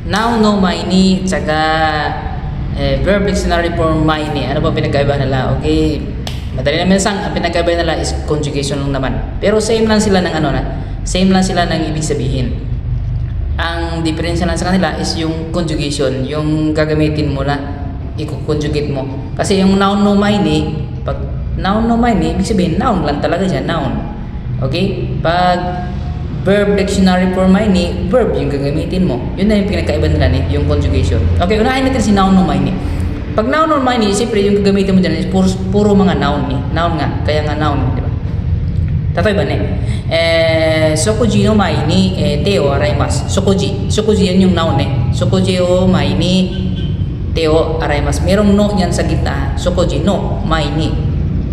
Now, no, maini, tsaka verb dictionary for maini. Ano ba pinagkaiba nila? Okay. Madali naman ang pinagkaiba nila is conjugation lang naman. Pero same lang sila ng same lang sila ng ibig sabihin. Ang diferensya lang sa kanila is yung conjugation, yung gagamitin mo na i-conjugate mo. Kasi yung noun no maini, pag noun no maini, ibig sabihin noun lang talaga siya, noun. Okay? Pag verb dictionary for maini, verb yung gagamitin mo. Yun na yung pinagkaiba nila yung conjugation. Okay, unahin natin si noun no maini. Pag noun no maini, siyempre yung gagamitin mo dyan is puro mga noun Noun nga, kaya nga noun, di ba? Tatoy ba Sokuji no maini te o araimasu. Sokuji yan yung noun Sokuji o maini te o araimasu. Merong no yan sa gitna. Sokuji no maini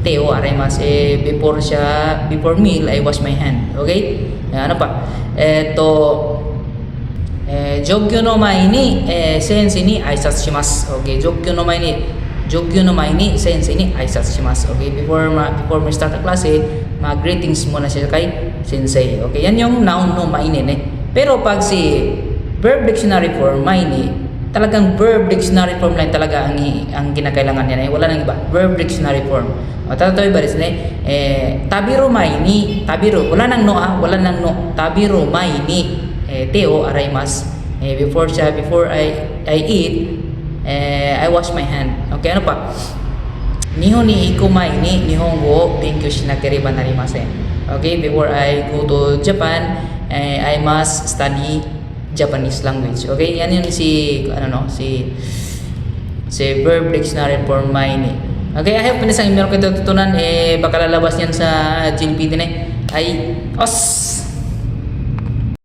te o araimasu. Before meal, I wash my hand. Okay? Ano pa? Joggyo no mai ni sensei ni aisatsu shimasu. Okay, joggyo no mai ni sensei ni aisatsu shimasu. Okay, before we start the class, mag-greetings muna siya kay sensei. Okay, yan yung noun no mai ni. Pero pag si verb dictionary form mai ni, talagang verb dictionary form lang talaga ang kinakailangan niya. Wala nang iba. Verb dictionary form. O tatoy ba rin tabiru mai ni, tabiru, wala nang no. Tabiru mai ni te o araimasu. Before I eat, I wash my hand. Okay, ano pa? Nihon ni iku mai ni nihongo o benkyou shinakereba narimasen. Okay, before I go to Japan, I must study Japanese language. Okay, yan yun si verb dictionary for mai ni. Okay, I hope meron kayo tutunan. Baka lalabas yan sa GLP din ay os